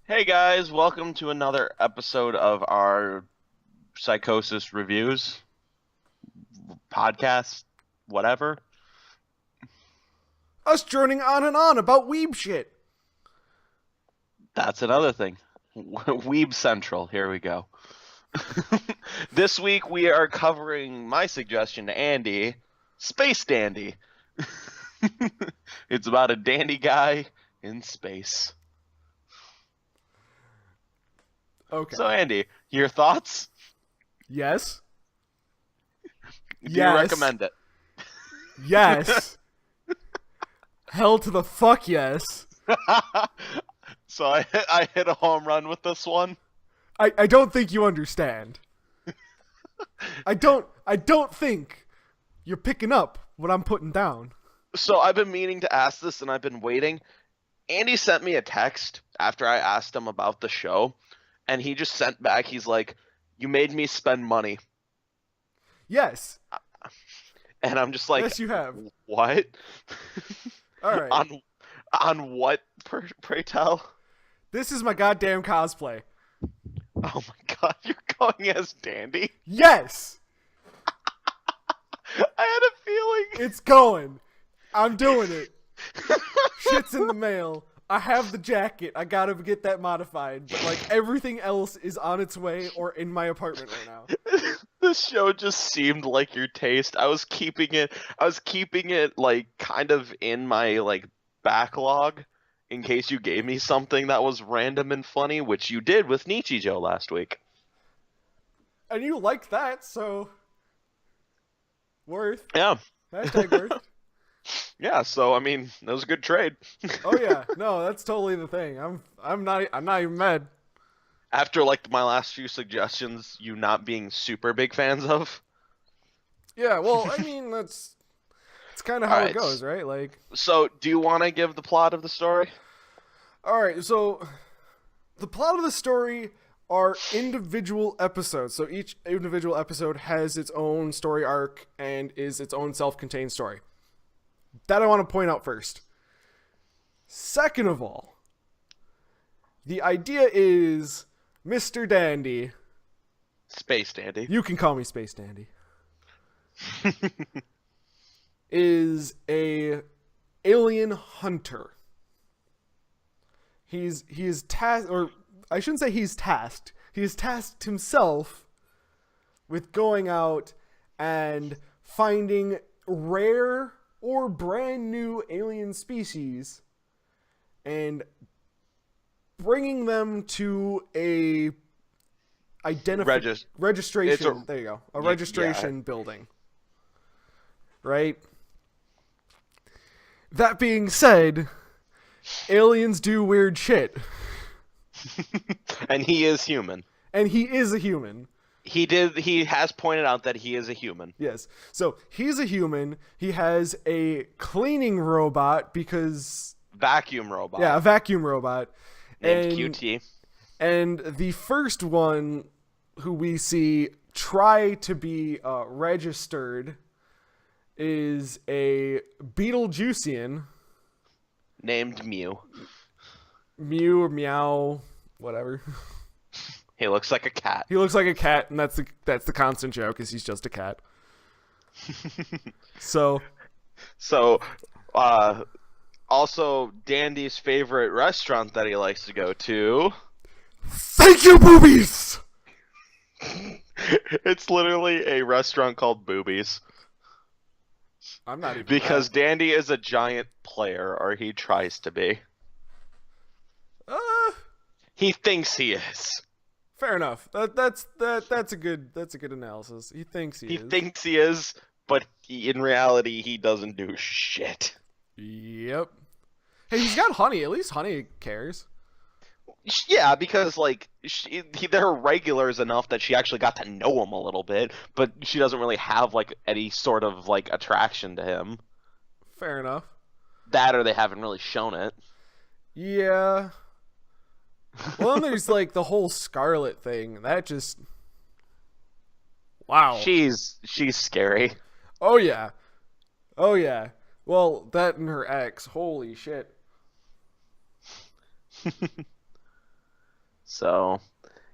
Hey guys, welcome to another episode of our Psychosis reviews podcast, whatever. Us droning on and on about weeb shit. That's another thing. Weeb Central, here we go. This week we are covering my suggestion to Andy, Space Dandy. It's about a dandy guy in space. Okay. So Andy, your thoughts? Yes. Do you recommend it? Yes. Hell to the fuck yes. So I hit a home run with this one. I don't think you understand. I don't think you're picking up what I'm putting down. So I've been meaning to ask this and I've been waiting. Andy sent me a text after I asked him about the show, and he just sent back, he's like, "You made me spend money." Yes. And I'm just like, Yes, you have. What? All right. On what, pray tell? This is my goddamn cosplay. Oh my god, you're going as Dandy? Yes. I had a feeling. It's going. I'm doing it. Shit's in the mail. I have the jacket. I gotta get that modified. But like everything else is on its way or in my apartment right now. This show just seemed like your taste. I was keeping it like kind of in my like backlog in case you gave me something that was random and funny, which you did with Nichijou last week. And you liked that, so worth. Yeah. Hashtag worth. Yeah, so I mean, that was a good trade. Oh yeah, no, that's totally the thing. I'm not even mad. After like my last few suggestions, you not being super big fans of. Yeah, well, I mean it's kind of how Alright, it goes, right? Like, so do you want to give the plot of the story? all right, so the plot of the story are individual episodes. So each individual episode has its own story arc and is its own self-contained story. That I want to point out first. Second of all, the idea is Mr. Dandy. Space Dandy. You can call me Space Dandy. Is a alien hunter. He is tasked, or I shouldn't say he's tasked. He has tasked himself with going out and finding rare or brand new alien species and bringing them to a registration. There you go. A registration building. Right? That being said, aliens do weird shit. And he is human. And he is a human. He has pointed out that he is a human. Yes. So he's a human. He has a cleaning robot because... Vacuum robot. Yeah, a vacuum robot. Named QT. And the first one who we see try to be registered is a Beetlejuicean. Named Mew. Mew or Meow, whatever. He looks like a cat. He looks like a cat, and that's the constant joke, is he's just a cat. So, also Dandy's favorite restaurant that he likes to go to. Thank you, boobies! It's literally a restaurant called Boobies. I'm not even because mad. Dandy is a giant player, or he tries to be. He thinks he is. Fair enough. That's a good analysis. He thinks he is. He thinks he is, but in reality, he doesn't do shit. Yep. Hey, he's got Honey. At least Honey cares. Yeah, because like they're regulars enough that she actually got to know him a little bit, but she doesn't really have like any sort of like attraction to him. Fair enough. That or they haven't really shown it. Yeah. Well, then there's like the whole Scarlet thing. That just... Wow. She's scary. Oh yeah. Oh yeah. Well, that and her ex. Holy shit. So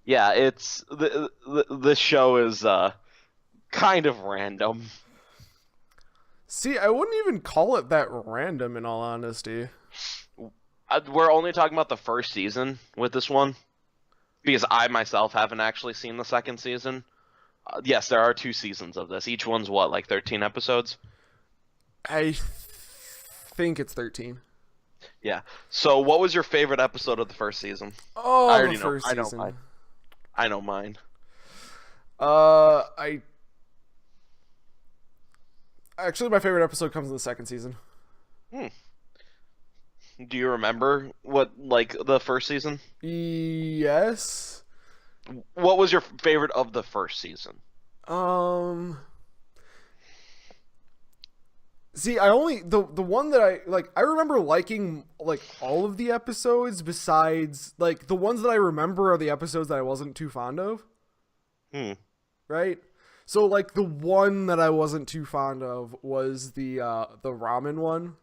yeah, it's the show is kind of random. See, I wouldn't even call it that random, in all honesty. We're only talking about the first season with this one because I myself haven't actually seen the second season. Yes, there are 2 seasons of this. Each one's what, like 13 episodes? I think it's 13. Yeah. So, what was your favorite episode of the first season? I Oh, the already know. first I know season. mine. I know mine. I actually my favorite episode comes in the second season. Hmm. Do you remember what, like, the first season? Yes. What was your favorite of the first season? Um. See, I only the one that I like. I remember liking like all of the episodes. Besides, like the ones that I remember are the episodes that I wasn't too fond of. Hmm. Right. So like the one that I wasn't too fond of was the ramen one.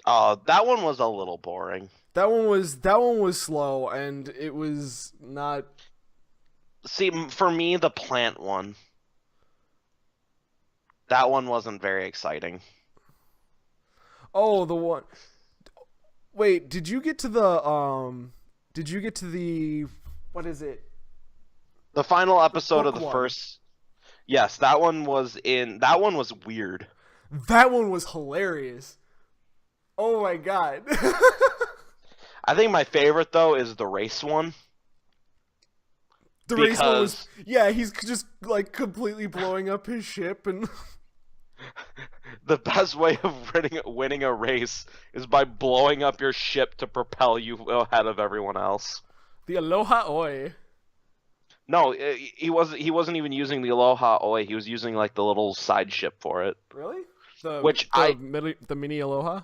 That one was a little boring. That one was slow and it was not. See, for me, the plant one. That one wasn't very exciting. Oh, the one. Wait, did you get to the Did you get to the what is it? The final The episode of book the one. first. Yes, that one was in. That one was weird. That one was hilarious. Oh my god. I think my favorite though is the race one The race one was, because yeah, he's just like completely blowing up his ship and the best way of winning a race is by blowing up your ship to propel you ahead of everyone else. the Aloha Oi. No, he wasn't even using the Aloha Oi. He was using like the little side ship for it. Really? Which I The mini Aloha?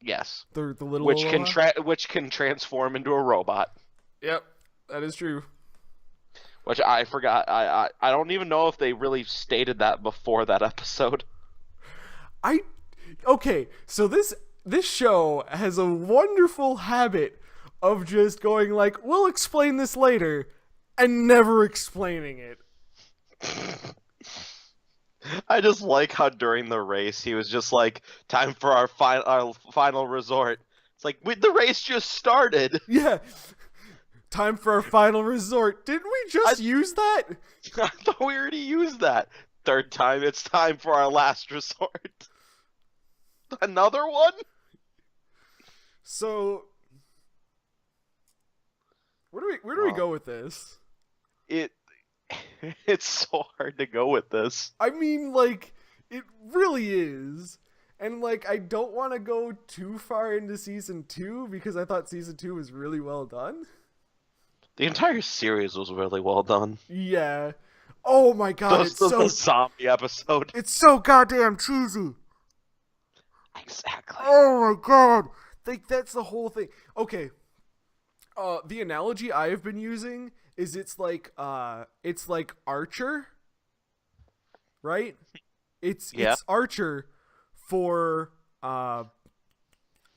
yes, The little which Aloha? which can transform into a robot. Yep, that is true. Which I forgot. I don't even know if they really stated that before that episode. Okay, so this show has a wonderful habit of just going like, we'll explain this later, and never explaining it. I just like how during the race he was just like, "Time for our final resort." It's like the race just started. Yeah. Time for our final resort. Didn't we just use that? I thought we already used that. Third time, it's time for our last resort. Another one? So where do we go with this? It it's so hard to go with this. I mean, like, it really is. And like, I don't want to go too far into season 2 because I thought season 2 was really well done. The entire series was really well done. Yeah. Oh my god, The zombie episode. it's so goddamn cheesy. Exactly. Oh my god. Like that's the whole thing. Okay. The analogy I have been using is it's like Archer, right? It's Archer for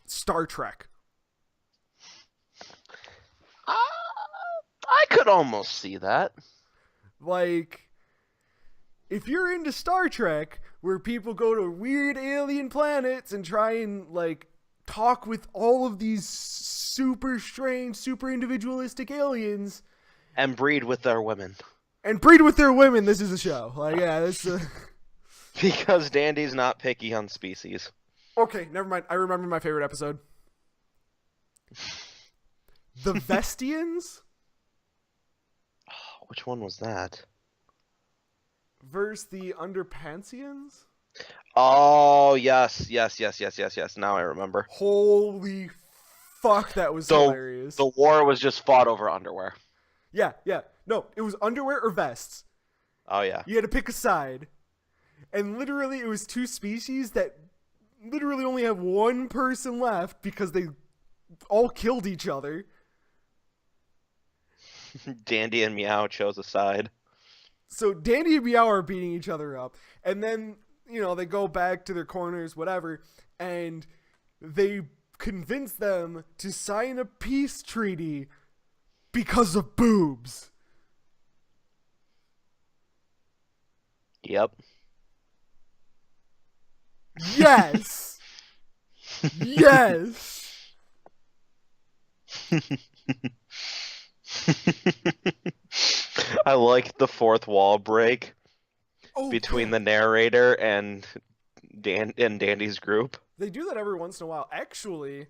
Star Trek. I could almost see that. Like, if you're into Star Trek, where people go to weird alien planets and try and like talk with all of these super strange, super individualistic aliens, And breed with their women. and breed with their women, this is a show. Like, yeah, this. Because Dandy's not picky on species. Okay, never mind. I remember my favorite episode. The Vestians Which one was that? versus the Underpantsians. Oh, yes. Now I remember. Holy fuck, that was hilarious. The war was just fought over underwear. Yeah. No, it was underwear or vests. Oh, yeah. You had to pick a side. And literally, it was two species that literally only have one person left because they all killed each other. Dandy and Meow chose a side. So Dandy and Meow are beating each other up. And then, they go back to their corners, whatever, and they convince them to sign a peace treaty Because of boobs. Yep. Yes. Yes. I like the fourth wall break Oh, between yeah. the narrator and Dandy's group. They do that every once in a while. Actually,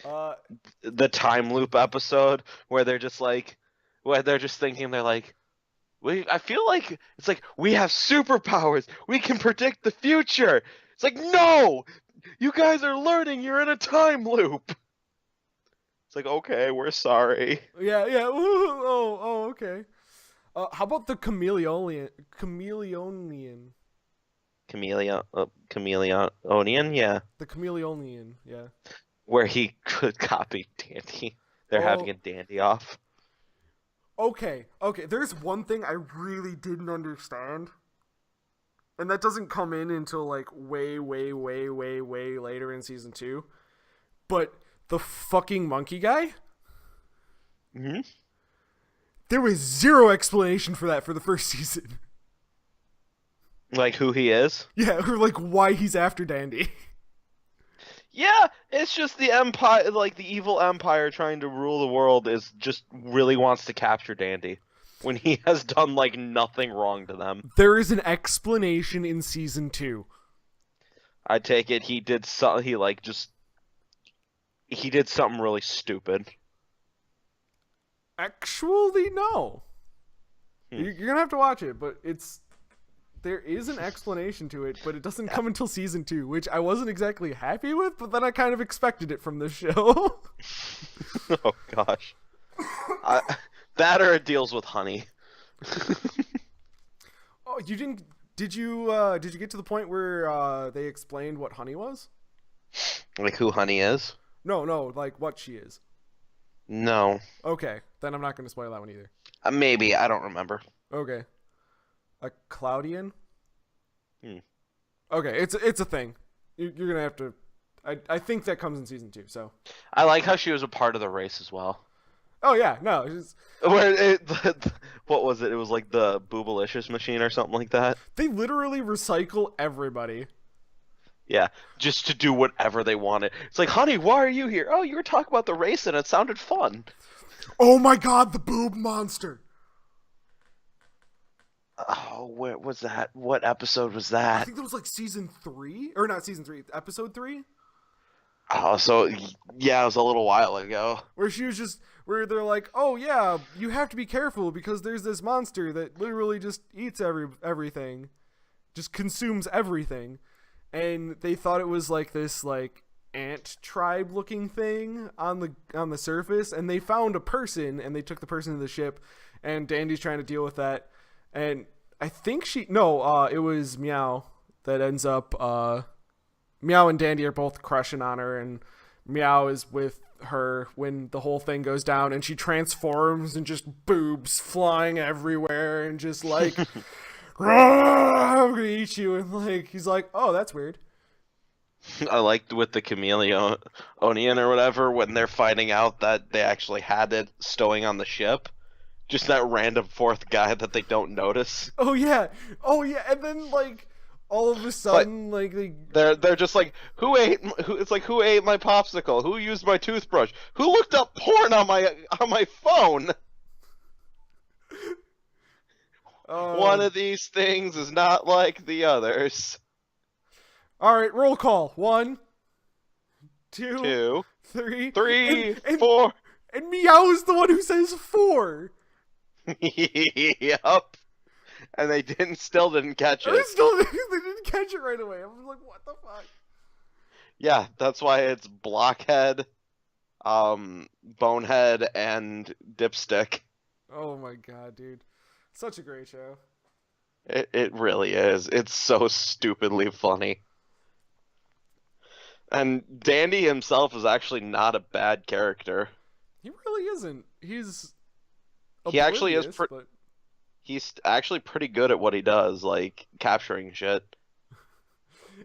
The time loop episode where they're just like, where they're just thinking, they're like, I feel like it's like we have superpowers. We can predict the future. It's like, no, you guys are learning. You're in a time loop. It's like, okay, we're sorry. yeah, yeah. Oh, okay. How about the chameleonian? Chameleonian. Chameleonian, yeah, The chameleonian. Yeah. where he could copy Dandy. They're having Oh, a Dandy off. okay. Okay. There's one thing I really didn't understand, and that doesn't come in until like way, way, way, way, way later in season 2. But the fucking monkey guy. Hmm. There was zero explanation for that for the first season. Like who he is. Yeah, or like why he's after Dandy. Yeah, it's just the empire, like the evil empire trying to rule the world is just really wants to capture Dandy when he has done like nothing wrong to them. There is an explanation in season 2. I take it he did he did something really stupid. Actually, no. Hmm. You're gonna have to watch it, but there is an explanation to it, but it doesn't come until season 2, which I wasn't exactly happy with, but then I kind of expected it from this show. Oh gosh. That or it deals with honey. Oh, you didn't? Did you get to the point where they explained what honey was? Like who honey is? No, like what she is. No. Okay, then I'm not going to spoil that one either. Maybe, I don't remember. Okay, a Cloudian. Hmm. Okay, it's a thing. You're gonna have to. I think that comes in season 2. So. I like how she was a part of the race as well. Oh yeah, no. What was it? It was like the Boobalicious machine or something like that. They literally recycle everybody. Yeah, just to do whatever they wanted. It's like, honey, why are you here? Oh, you were talking about the race and it sounded fun. Oh my god, the boob monster. Oh, where was that? What episode was I that? think that was like season 3, or not season 3, episode 3, Oh, so yeah, it was a little while ago. where they're like, oh yeah, you have to be careful because there's this monster that literally just eats everything, just consumes everything, and they thought it was like this like ant tribe looking thing on the surface, and they found a person and they took the person to the ship, and Dandy's trying to deal with that, and I think it was Meow that ends up Meow and Dandy are both crushing on her, and Meow is with her when the whole thing goes down, and she transforms and just boobs flying everywhere and just like I'm gonna eat you, and like he's like, oh, that's weird. I liked with the chameleon or whatever when they're finding out that they actually had it stowing on the ship. Just that random fourth guy that they don't notice. Oh yeah, and then like all of a sudden, like they're just like, it's like, who ate my popsicle? Who used my toothbrush? Who looked up porn on my phone? One of these things is not like the others. All right, roll call. 1, 2, Two, 3, three, and 4. And Meow is the one who says 4. Yup. And they still didn't catch it. They didn't catch it right away. I was like, what the fuck? Yeah, that's why it's Blockhead, Bonehead, and Dipstick. Oh my god, dude. Such a great show. It really is. It's so stupidly funny. And Dandy himself is actually not a bad character. He really isn't. He actually is. But... He's actually pretty good at what he does, like capturing shit.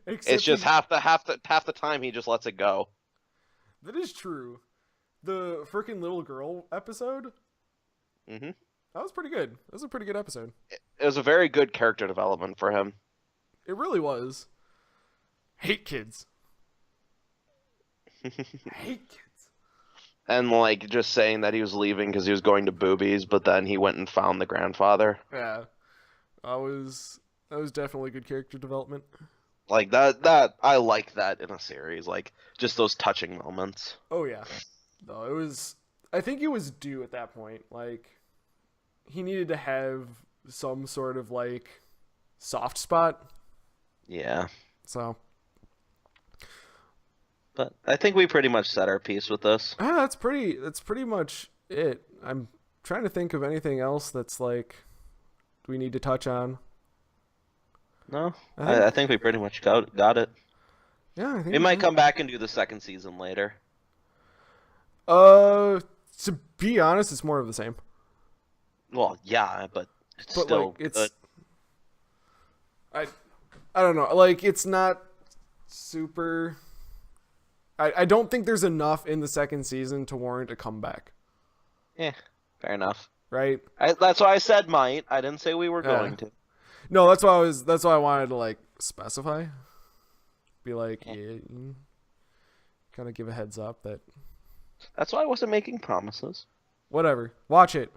Except it's just half the time he just lets it go. That is true. The freaking little girl episode. Hmm. That was pretty good. That was a pretty good episode. It was a very good character development for him. It really was. Hate kids. Hate kids. And like just saying that he was leaving because he was going to boobies, but then he went and found the grandfather. Yeah. That was definitely good character development. Like that I like that in a series. Like just those touching moments. Oh yeah. No, it was I think it was due at that point. Like he needed to have some sort of like soft spot. Yeah. So But I think we pretty much said our piece with this. that's pretty much it. I'm trying to think of anything else that's like we need to touch on. No, I think we pretty much got it. Yeah, I think We might come back and do the second season later. To be honest, it's more of the same. Well, yeah, but it's But still like it's good. I don't know. Like it's not super I don't think there's enough in the second season to warrant a comeback. Yeah, fair enough. Right? That's why I said might. I didn't say we were going to. No, that's why I wanted to like specify. Be like, yeah, kind of give a heads up that That's why I wasn't making promises. whatever. Watch it.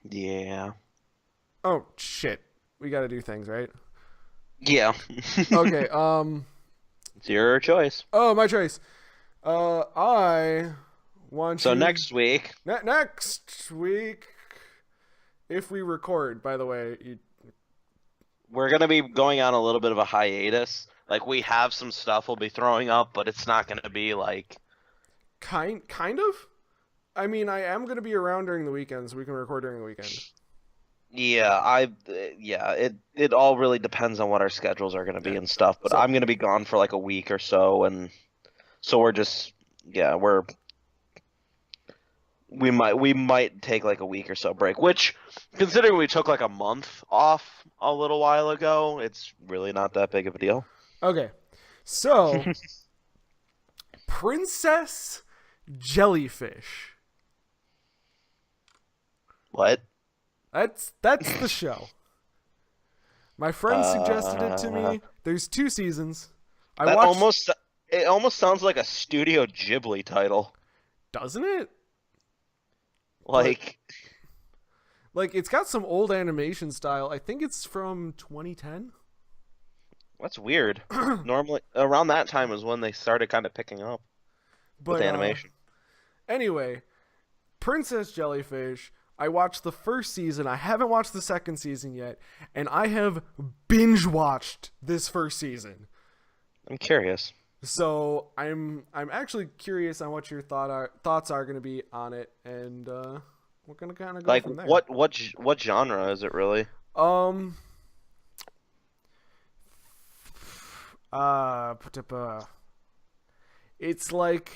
Yeah. Oh shit. We got to do things, right? Yeah. Okay, It's your choice. oh, my choice. I want So you next week, next week if we record, by the way, we're gonna be going on a little bit of a hiatus. Like we have some stuff we'll be throwing up, but it's not gonna be like kind of. I mean, I am going to be around during the weekend, so we can record during the weekend. it all really depends on what our schedules are gonna be and stuff. But So- I'm gonna be gone for like a week or so, and so we might take like a week or so break. Which, considering we took like a month off a little while ago, it's really not that big of a deal. Okay. So, Princess Jellyfish. What? That's the show. My friend suggested it to me. There's 2 seasons. I watched. It almost sounds like a Studio Ghibli title. Doesn't it? Like Like it's got some old animation style. I think it's from 2010. that's weird. Normally around that time is when they started kind of picking up But with animation. Anyway, Princess Jellyfish. I watched the first season. I haven't watched the second season yet, and I have binge watched this first season. I'm curious. So I'm actually curious on what your thoughts are going to be on it, and we're gonna kind of go Like from there. what genre is it really? It's like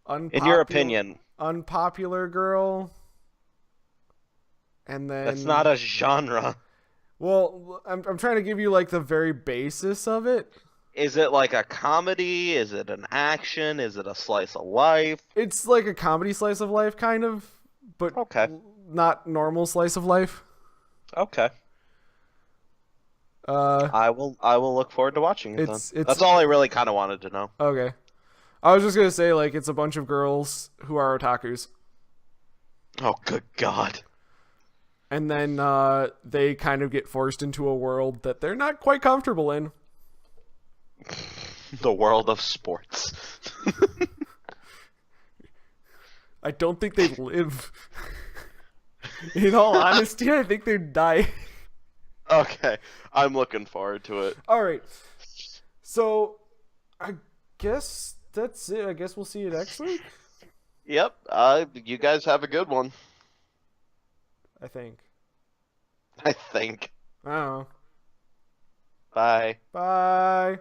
In your opinion, unpopular girl, and then that's not a genre. Well, I'm trying to give you like the very basis of it. Is it like a comedy? Is it an action? Is it a slice of life? It's like a comedy slice of life, kind of, but Okay. not normal slice of life. Okay. I will look forward to watching it then. It's That's all I really kind of wanted to know. okay. I was just gonna say like it's a bunch of girls who are otakus, Oh, good God. and then they kind of get forced into a world that they're not quite comfortable in. The world of sports. I don't think they live. In all honesty, I think they'd die. Okay, I'm looking forward to it. All right. So, I guess that's it. I guess we'll see you next week. Yep. You guys have a good one. I think. I think. I don't know. Bye. Bye.